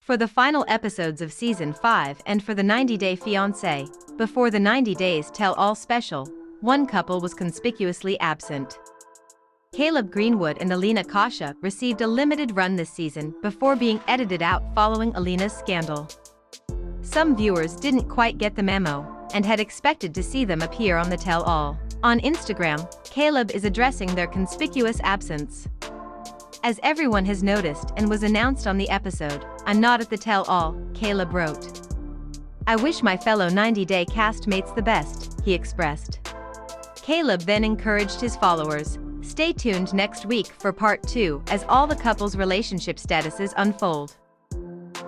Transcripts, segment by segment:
For the final episodes of Season 5 and for the 90-Day Fiancé, before the 90 Days Tell-All special, one couple was conspicuously absent. Caleb Greenwood and Alina Kasha received a limited run this season before being edited out following Alina's scandal. Some viewers didn't quite get the memo and had expected to see them appear on the tell-all. On Instagram, Caleb is addressing their conspicuous absence. As everyone has noticed and was announced on the episode, "I'm not at the tell-all," Caleb wrote. "I wish my fellow 90-day castmates the best," he expressed. Caleb then encouraged his followers, "Stay tuned next week for part 2 as all the couple's relationship statuses unfold."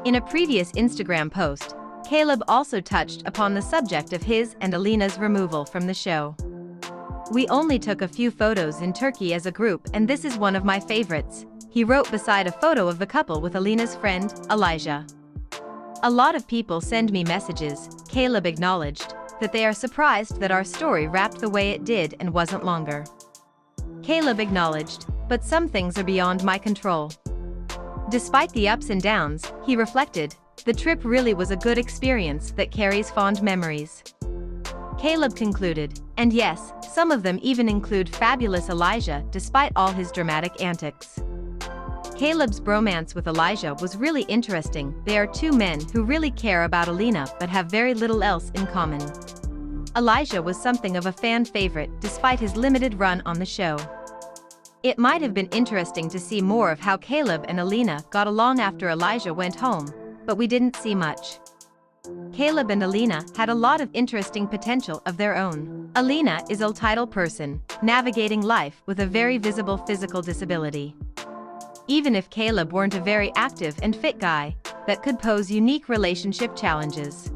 In a previous Instagram post, Caleb also touched upon the subject of his and Alina's removal from the show. "We only took a few photos in Turkey as a group and this is one of my favorites," he wrote beside a photo of the couple with Alina's friend, Elijah. "A lot of people send me messages," Caleb acknowledged, "that they are surprised that our story wrapped the way it did and wasn't longer." Caleb acknowledged, "But some things are beyond my control." Despite the ups and downs, he reflected, "The trip really was a good experience that carries fond memories." Caleb concluded, "And yes, some of them even include fabulous Elijah despite all his dramatic antics." Caleb's bromance with Elijah was really interesting. They are two men who really care about Alina but have very little else in common. Elijah was something of a fan favorite despite his limited run on the show. It might have been interesting to see more of how Caleb and Alina got along after Elijah went home, but we didn't see much. Caleb and Alina had a lot of interesting potential of their own. Alina is a title person, navigating life with a very visible physical disability. Even if Caleb weren't a very active and fit guy, that could pose unique relationship challenges.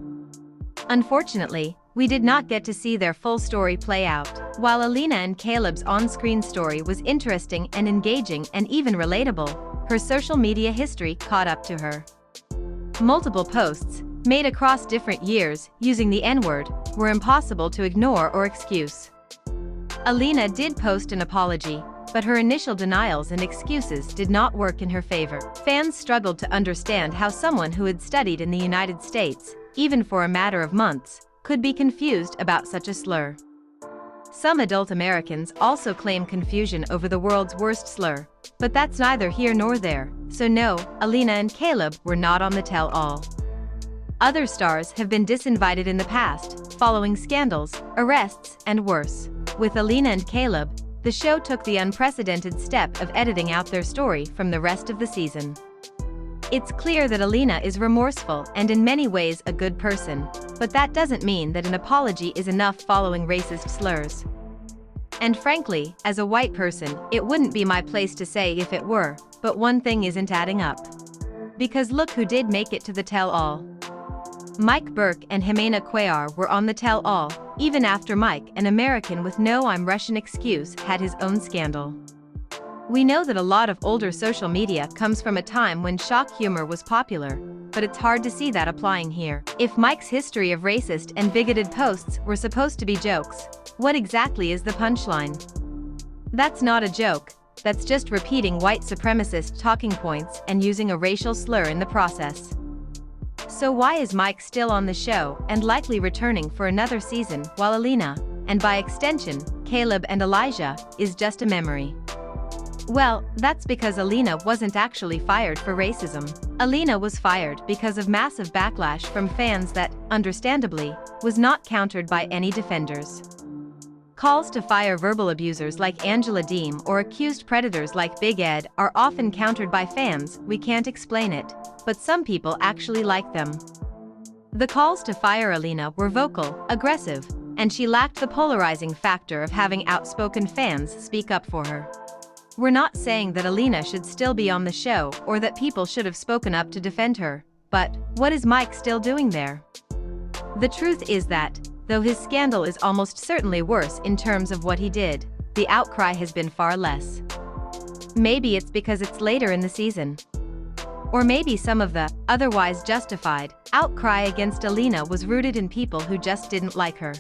Unfortunately, we did not get to see their full story play out. While Alina and Caleb's on-screen story was interesting and engaging and even relatable, her social media history caught up to her. Multiple posts, made across different years using the N-word, were impossible to ignore or excuse. Alina did post an apology, but her initial denials and excuses did not work in her favor. Fans struggled to understand how someone who had studied in the United States, even for a matter of months, could be confused about such a slur. Some adult Americans also claim confusion over the world's worst slur, but that's neither here nor there, so no, Alina and Caleb were not on the tell-all. Other stars have been disinvited in the past, following scandals, arrests, and worse. With Alina and Caleb, the show took the unprecedented step of editing out their story from the rest of the season. It's clear that Alina is remorseful and in many ways a good person, but that doesn't mean that an apology is enough following racist slurs. And frankly, as a white person, it wouldn't be my place to say if it were, but one thing isn't adding up. Because look who did make it to the tell-all. Mike Burke and Jimena Cuellar were on the tell-all, even after Mike, an American with no "I'm Russian" excuse, had his own scandal. We know that a lot of older social media comes from a time when shock humor was popular, but it's hard to see that applying here. If Mike's history of racist and bigoted posts were supposed to be jokes, what exactly is the punchline? That's not a joke, that's just repeating white supremacist talking points and using a racial slur in the process. So why is Mike still on the show and likely returning for another season while Alina, and by extension, Caleb and Elijah, is just a memory? Well, that's because Alina wasn't actually fired for racism. Alina was fired because of massive backlash from fans that, understandably, was not countered by any defenders. Calls to fire verbal abusers like Angela Deem or accused predators like Big Ed are often countered by fans. We can't explain it, but some people actually like them. The calls to fire Alina were vocal, aggressive, and she lacked the polarizing factor of having outspoken fans speak up for her. We're not saying that Alina should still be on the show or that people should have spoken up to defend her, but what is Mike still doing there? The truth is that, though his scandal is almost certainly worse in terms of what he did, the outcry has been far less. Maybe it's because it's later in the season. Or maybe some of the, otherwise justified, outcry against Alina was rooted in people who just didn't like her.